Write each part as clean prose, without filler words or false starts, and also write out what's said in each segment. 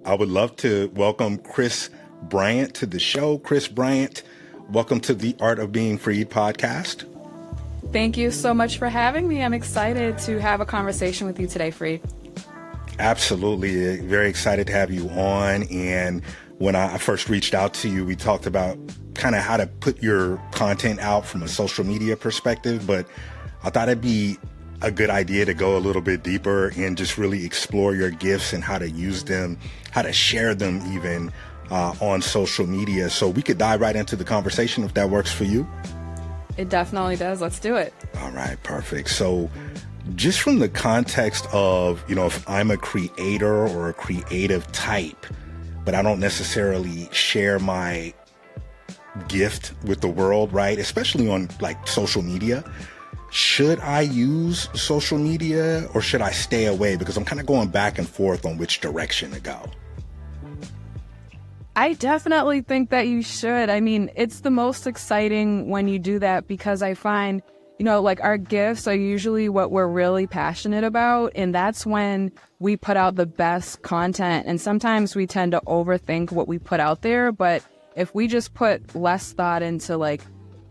I would love to welcome Kris Bryant to the show. Kris Bryant, welcome to the Art of Being Free podcast. Thank you so much for having me. I'm excited to have a conversation with you today, Freed. Absolutely. Very excited to have you on. And when I first reached out to you, we talked about kind of how to put your content out from a social media perspective, but I thought it'd be a good idea to go a little bit deeper and just really explore your gifts and how to use them, how to share them even on social media. So we could dive right into the conversation if that works for you. It definitely does. Let's do it. All right, perfect. So just from the context of, if I'm a creator or a creative type, but I don't necessarily share my gift with the world, right? Especially on like social media. Should I use social media or should I stay away? Because I'm kind of going back and forth on which direction to go. I definitely think that you should. I mean, it's the most exciting when you do that because I find, like our gifts are usually what we're really passionate about. And that's when we put out the best content. And sometimes we tend to overthink what we put out there. But if we just put less thought into like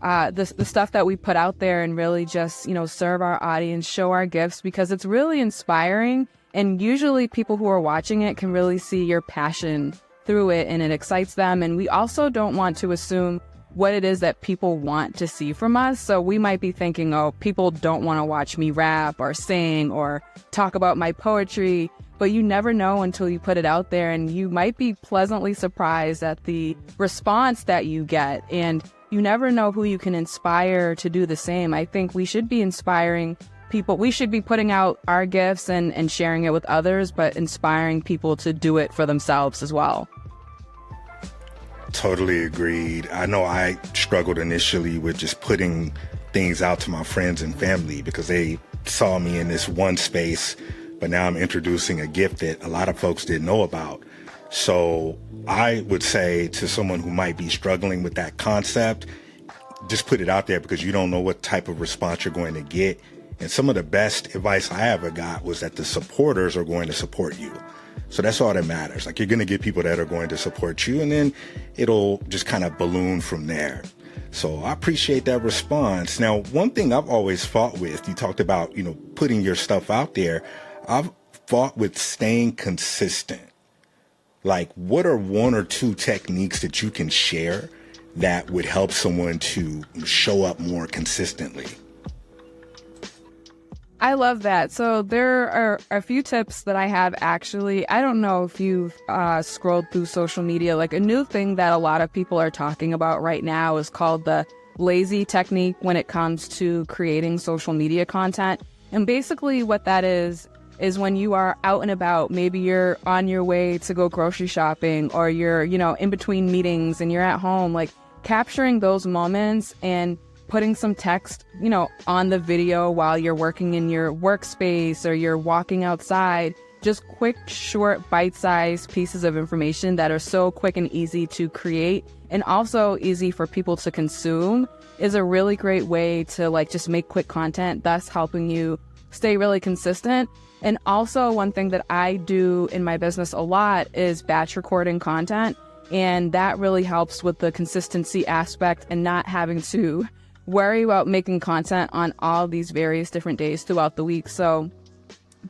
the stuff that we put out there and really just, serve our audience, show our gifts, because it's really inspiring. And usually people who are watching it can really see your passion through it and it excites them. And we also don't want to assume what it is that people want to see from us. So we might be thinking, oh, people don't want to watch me rap or sing or talk about my poetry, but you never know until you put it out there, and you might be pleasantly surprised at the response that you get. And you never know who you can inspire to do the same. I think we should be inspiring people. We should be putting out our gifts and sharing it with others, but inspiring people to do it for themselves as well. Totally agreed. I know I struggled initially with just putting things out to my friends and family because they saw me in this one space, but now I'm introducing a gift that a lot of folks didn't know about. So I would say to someone who might be struggling with that concept, just put it out there because you don't know what type of response you're going to get. And some of the best advice I ever got was that the supporters are going to support you. So that's all that matters. Like, you're going to get people that are going to support you, and then it'll just kind of balloon from there. So I appreciate that response. Now, one thing I've always fought with, you talked about, putting your stuff out there. I've fought with staying consistent. Like, what are one or two techniques that you can share that would help someone to show up more consistently? I love that. So there are a few tips that I have actually. I don't know if you've scrolled through social media. Like, a new thing that a lot of people are talking about right now is called the lazy technique when it comes to creating social media content. And basically what that is when you are out and about, maybe you're on your way to go grocery shopping, or you're, in between meetings and you're at home, like capturing those moments and putting some text, on the video while you're working in your workspace or you're walking outside. Just quick, short, bite-sized pieces of information that are so quick and easy to create and also easy for people to consume is a really great way to just make quick content, thus helping you stay really consistent. And also one thing that I do in my business a lot is batch recording content. And that really helps with the consistency aspect and not having to worry about making content on all these various different days throughout the week. So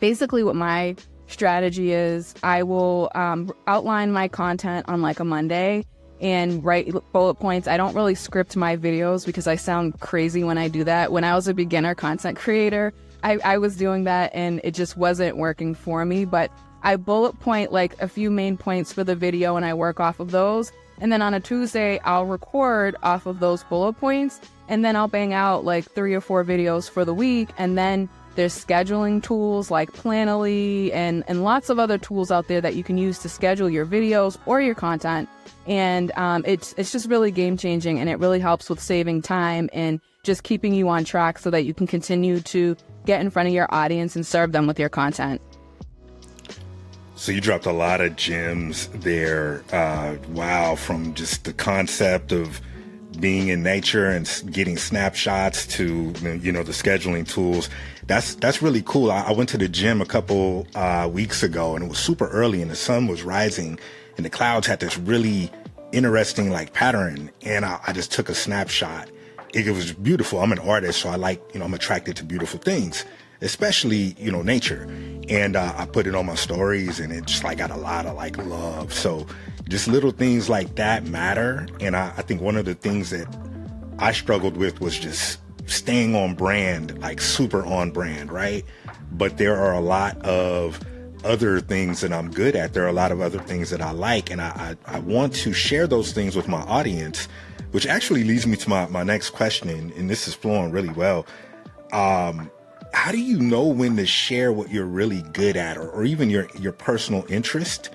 basically what my strategy is, I will outline my content on a Monday and write bullet points. I don't really script my videos because I sound crazy when I do that. When I was a beginner content creator, I was doing that and it just wasn't working for me. But I bullet point a few main points for the video and I work off of those. And then on a Tuesday, I'll record off of those bullet points. And then I'll bang out 3 or 4 videos for the week. And then there's scheduling tools like Planoly and lots of other tools out there that you can use to schedule your videos or your content. And it's just really game changing, and it really helps with saving time and just keeping you on track so that you can continue to get in front of your audience and serve them with your content. So you dropped a lot of gems there. Wow, from just the concept of being in nature and getting snapshots to, the scheduling tools. that's really cool. I went to the gym a couple weeks ago, and it was super early, and the sun was rising, and the clouds had this really interesting like pattern, and I just took a snapshot. It was beautiful. I'm an artist, so I like, I'm attracted to beautiful things, especially, nature. And I put it on my stories, and it just like got a lot of like love. So just little things like that matter. And I think one of the things that I struggled with was just staying on brand, like super on brand, right? But there are a lot of other things that I'm good at. There are a lot of other things that I like, and I want to share those things with my audience, which actually leads me to my next question, and this is flowing really well. How do you know when to share what you're really good at, or even your personal interest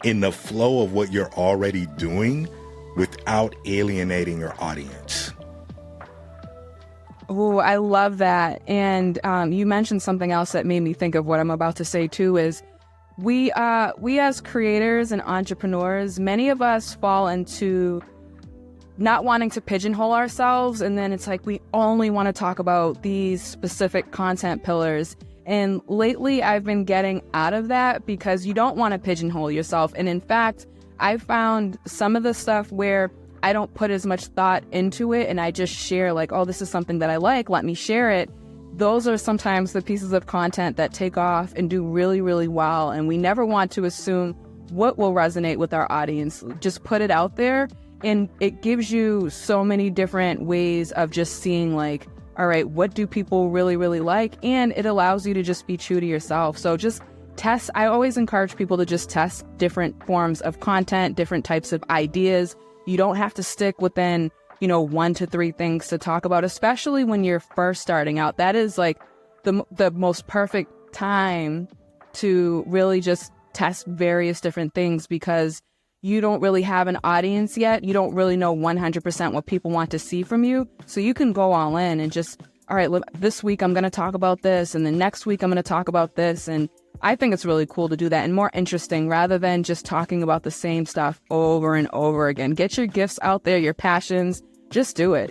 in the flow of what you're already doing without alienating your audience? Oh, I love that. And you mentioned something else that made me think of what I'm about to say too, is we as creators and entrepreneurs, many of us fall into not wanting to pigeonhole ourselves. And then it's like, we only want to talk about these specific content pillars. And lately I've been getting out of that, because you don't want to pigeonhole yourself. And in fact, I found some of the stuff where I don't put as much thought into it, and I just share like, oh, this is something that I like, let me share it. Those are sometimes the pieces of content that take off and do really, really well. And we never want to assume what will resonate with our audience. Just put it out there, and it gives you so many different ways of just seeing like, all right, what do people really, really like? And it allows you to just be true to yourself. So just test. I always encourage people to just test different forms of content, different types of ideas. You don't have to stick within, 1 to 3 things to talk about, especially when you're first starting out. That is like the most perfect time to really just test various different things, because you don't really have an audience yet. You don't really know 100% what people want to see from you. So you can go all in and just, all right, look, this week I'm going to talk about this, and then next week I'm going to talk about this. And I think it's really cool to do that and more interesting, rather than just talking about the same stuff over and over again. Get your gifts out there, your passions, just do it,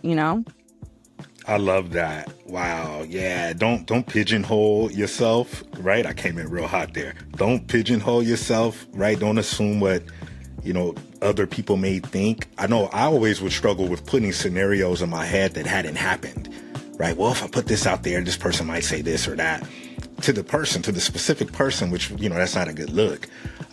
I love that. Wow. Yeah. Don't pigeonhole yourself, right? I came in real hot there. Don't pigeonhole yourself, right? Don't assume what, other people may think. I know I always would struggle with putting scenarios in my head that hadn't happened, right? Well, if I put this out there, this person might say this or that to the specific person, which, that's not a good look.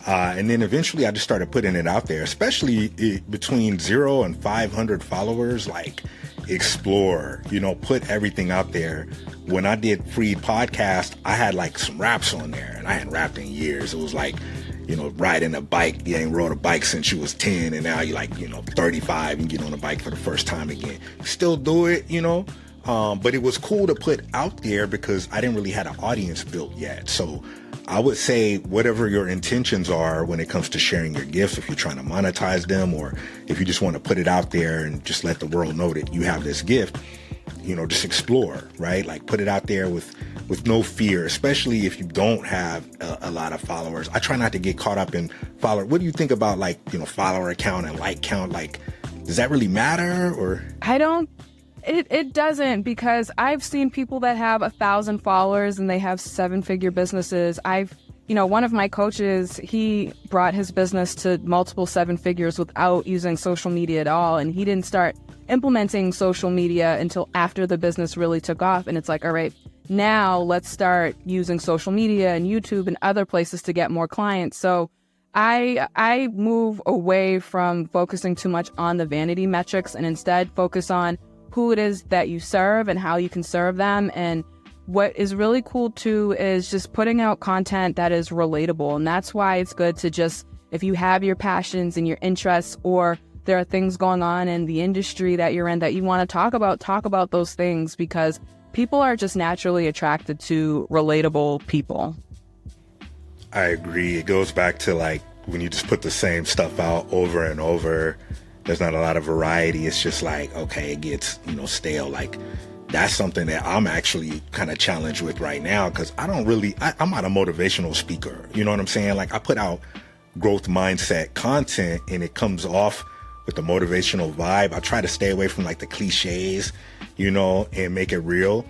And then eventually I just started putting it out there, especially between 0 and 500 followers, like explore, put everything out there. When I did Freed podcast, I had like some raps on there, and I hadn't rapped in years. It was like, riding a bike. You ain't rode a bike since you was 10, and now you're like, 35 and get on a bike for the first time again. Still do it, but it was cool to put out there because I didn't really have an audience built yet. So I would say whatever your intentions are when it comes to sharing your gifts, if you're trying to monetize them, or if you just want to put it out there and just let the world know that you have this gift, just explore, right? Like put it out there with no fear, especially if you don't have a lot of followers. I try not to get caught up in follower. What do you think about like, follower count and like count? Like, does that really matter? Or It doesn't, because I've seen people that have 1,000 followers and they have 7-figure businesses. One of my coaches, he brought his business to multiple 7 figures without using social media at all. And he didn't start implementing social media until after the business really took off. And it's like, all right, now let's start using social media and YouTube and other places to get more clients. So I move away from focusing too much on the vanity metrics, and instead focus on who it is that you serve and how you can serve them. And what is really cool too is just putting out content that is relatable. And that's why it's good to just, if you have your passions and your interests, or there are things going on in the industry that you're in that you want to talk about those things, because people are just naturally attracted to relatable people. I agree. It goes back to like when you just put the same stuff out over and over, there's not a lot of variety. It's just like, okay, it gets, stale. Like that's something that I'm actually kind of challenged with right now, because I'm not a motivational speaker. You know what I'm saying? Like I put out growth mindset content, and it comes off with the motivational vibe. I try to stay away from like the cliches, you know, and make it real,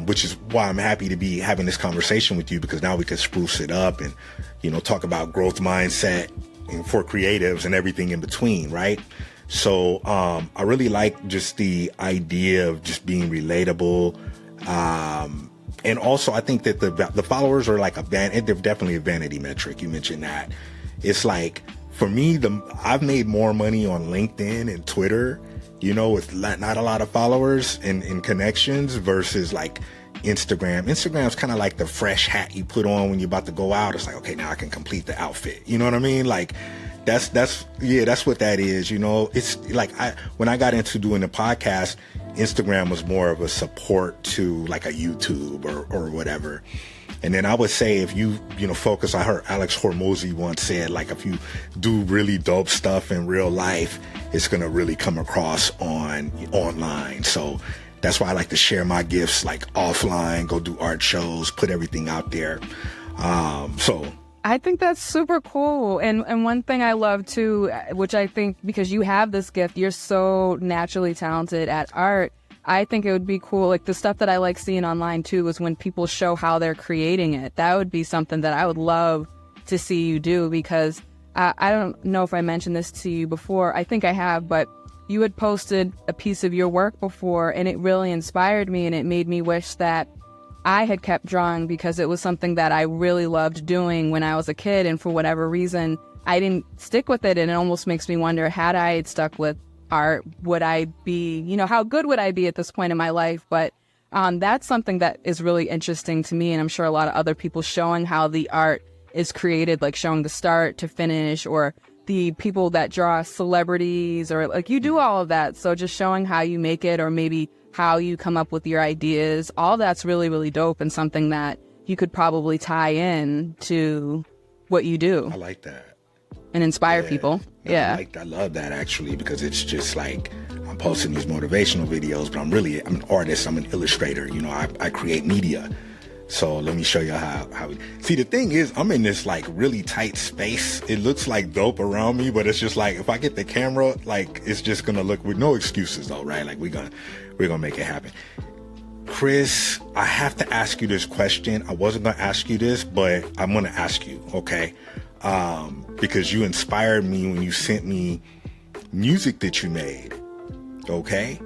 which is why I'm happy to be having this conversation with you, because now we can spruce it up and, you know, talk about growth mindset and for creatives and everything in between, right? So I really like just the idea of just being relatable. And also I think that the followers are like they're definitely a vanity metric. You mentioned that. It's like, for me, I've made more money on LinkedIn and Twitter, you know, with not a lot of followers and connections versus like Instagram. Instagram's kind of like the fresh hat you put on when you're about to go out. It's like, okay, now I can complete the outfit. You know what I mean? Like that's what that is. You know, it's like when I got into doing the podcast, Instagram was more of a support to like a YouTube or whatever. And then I would say if you focus, I heard Alex Hormozy once said, like, if you do really dope stuff in real life, it's going to really come across online. So that's why I like to share my gifts like offline, go do art shows, put everything out there. So I think that's super cool. And one thing I love too, which I think because you have this gift, you're so naturally talented at art. I think it would be cool. Like the stuff that I like seeing online too is when people show how they're creating it. That would be something that I would love to see you do, because I don't know if I mentioned this to you before. I think I have, but you had posted a piece of your work before and it really inspired me, and it made me wish that I had kept drawing, because it was something that I really loved doing when I was a kid, and for whatever reason I didn't stick with it. And it almost makes me wonder, had I had stuck with art, would I be, how good would I be at this point in my life? But that's something that is really interesting to me, and I'm sure a lot of other people, showing how the art is created, like showing the start to finish, or the people that draw celebrities, or like you do all of that. So just showing how you make it, or maybe how you come up with your ideas, all that's really, really dope, and something that you could probably tie in to what you do. I like that. And inspire people. Yeah. I love that, actually, because it's just like I'm posting these motivational videos, but I'm an artist. I'm an illustrator. You know, I create media. So let me show you how see, the thing is, I'm in this like really tight space. It looks like dope around me, but it's just like, if I get the camera, like it's just going to look, with no excuses though, right? Like we're going to make it happen. Kris, I have to ask you this question. I wasn't going to ask you this, but I'm going to ask you, okay? Because you inspired me when you sent me music that you made, okay?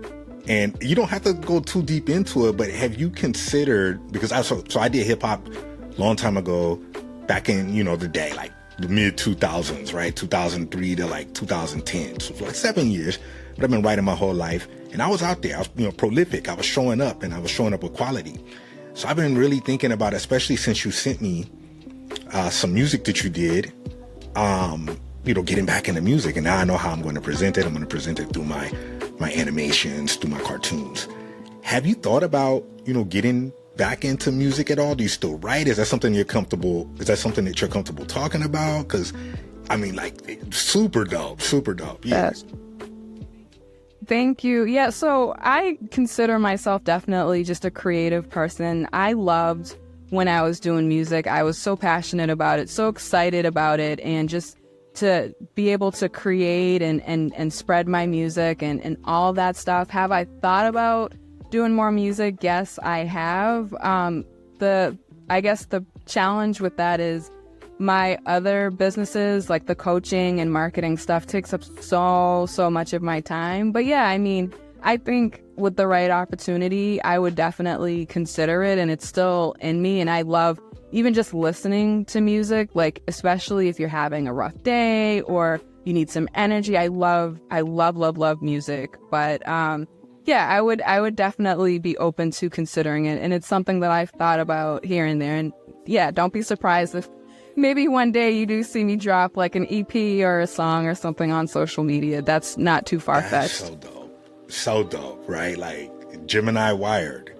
And you don't have to go too deep into it, but have you considered, because I did hip hop a long time ago, back in, the day, like the mid 2000s, right? 2003 to like 2010. So for like 7 years, but I've been writing my whole life, and I was out there. I was, prolific. I was showing up, and I was showing up with quality. So I've been really thinking about, especially since you sent me some music that you did, getting back into music. And now I know how I'm going to present it. I'm going to present it through my animations, through my cartoons. Have you thought about, getting back into music at all? Do you still write? Is that something that you're comfortable talking about? Because, I mean, like, super dope. Yeah. Thank you. Yeah, so I consider myself definitely just a creative person. I loved when I was doing music. I was so passionate about it, so excited about it, and just to be able to create and spread my music and all that stuff. Have I thought about doing more music? Yes, I have. I guess the challenge with that is my other businesses, like the coaching and marketing stuff, takes up so much of my time. But yeah, I mean, I think with the right opportunity, I would definitely consider it, and it's still in me. And I love even just listening to music, like especially if you're having a rough day or you need some energy. I love music. But yeah, I would definitely be open to considering it, and it's something that I've thought about here and there. And yeah, don't be surprised if maybe one day you do see me drop like an EP or a song or something on social media. That's not too far-fetched. So dope, right? Like Gemini Wired,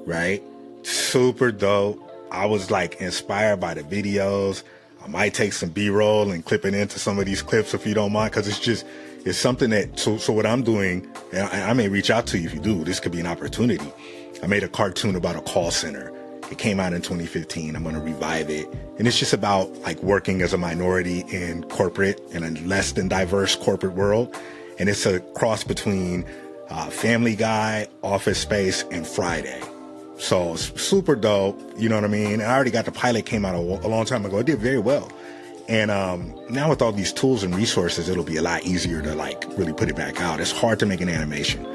right? Super dope. I was like inspired by the videos. I might take some B-roll and clip it into some of these clips if you don't mind, because it's something that, so what I'm doing, and I may reach out to you if you do, this could be an opportunity. I made a cartoon about a call center, It came out in 2015. I'm going to revive it. And it's just about like working as a minority in corporate in a less than diverse corporate world. And it's a cross between Family Guy, Office Space, and Friday. So it's super dope. You know what I mean? And I already got the pilot, came out a long time ago. It did very well. And now with all these tools and resources, it'll be a lot easier to like really put it back out. It's hard to make an animation.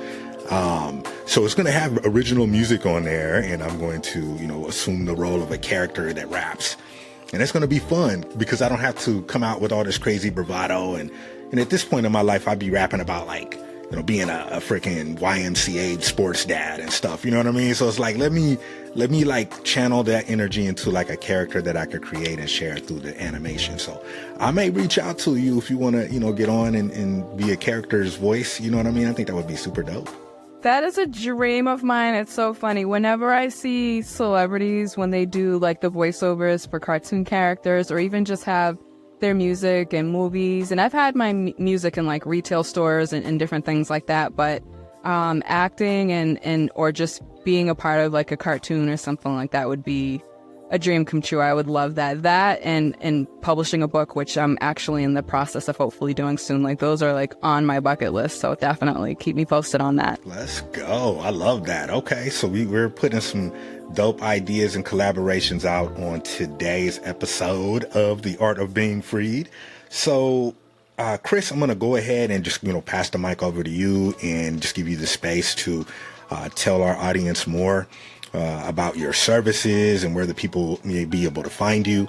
So it's going to have original music on there, and I'm going to, assume the role of a character that raps. And it's going to be fun because I don't have to come out with all this crazy bravado. And at this point in my life, I'd be rapping about like, being a freaking YMCA sports dad and stuff. You know what I mean? So it's like, let me like channel that energy into like a character that I could create and share through the animation. So I may reach out to you if you want to, get on and be a character's voice. You know what I mean? I think that would be super dope. That is a dream of mine. It's so funny. Whenever I see celebrities, when they do like the voiceovers for cartoon characters or even just have their music and movies, and I've had my music in like retail stores and different things like that, but acting and or just being a part of like a cartoon or something like that would be a dream come true. I would love that and publishing a book, which I'm actually in the process of hopefully doing soon. Like those are like on my bucket list, so definitely keep me posted on that. Let's go. I love that. Okay, so we're putting some dope ideas and collaborations out on today's episode of The Art of Being Freed. So Kris, I'm going to go ahead and just pass the mic over to you and just give you the space to tell our audience more about your services and where the people may be able to find you.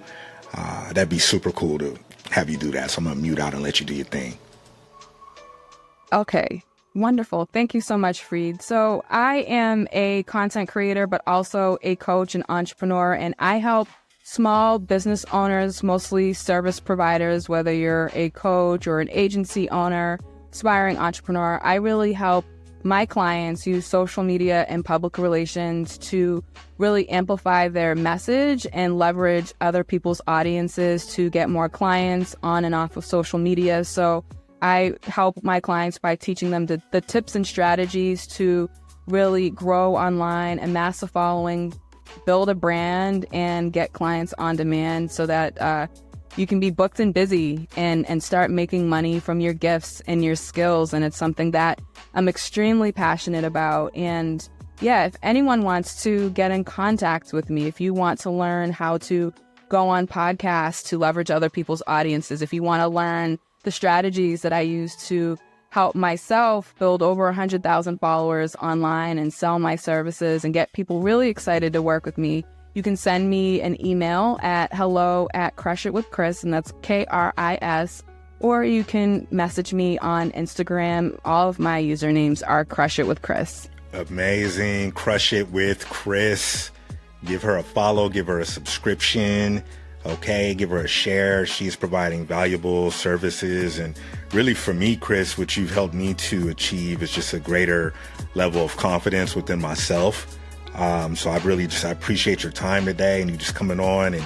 That'd be super cool to have you do that. So I'm going to mute out and let you do your thing. Okay, wonderful. Thank you so much, Freed. So I am a content creator, but also a coach and entrepreneur, and I help small business owners, mostly service providers, whether you're a coach or an agency owner, aspiring entrepreneur. I really help my clients use social media and public relations to really amplify their message and leverage other people's audiences to get more clients on and off of social media. So I help my clients by teaching them the tips and strategies to really grow online, amass a following, build a brand, and get clients on demand so that you can be booked and busy and start making money from your gifts and your skills. And it's something that I'm extremely passionate about. And yeah, if anyone wants to get in contact with me, if you want to learn how to go on podcasts to leverage other people's audiences, if you want to learn the strategies that I use to help myself build over 100,000 followers online and sell my services and get people really excited to work with me, you can send me an email at hello@crushitwithkris, and that's KRIS, or you can message me on Instagram. All of my usernames are crushitwithkris. Amazing. Crush It with Kris. Give her a follow, give her a subscription. Okay, give her a share. She's providing valuable services. And really for me, Kris, what you've helped me to achieve is just a greater level of confidence within myself. So I appreciate your time today and you just coming on and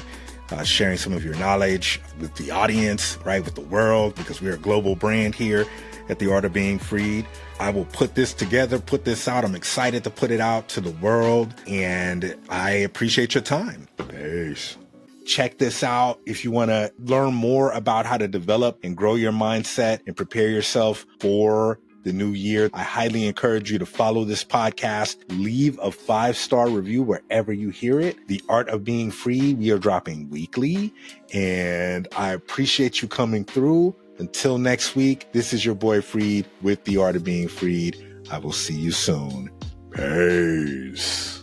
sharing some of your knowledge with the audience, right, with the world, because we're a global brand here at The Art of Being Freed. I will put this together, put this out. I'm excited to put it out to the world, and I appreciate your time. Peace. Check this out if you want to learn more about how to develop and grow your mindset and prepare yourself for the new year. I highly encourage you to follow this podcast. Leave a 5-star review wherever you hear it. The Art of Being Free, we are dropping weekly, and I appreciate you coming through. Until next week, this is your boy Freed with The Art of Being Freed. I will see you soon. Peace.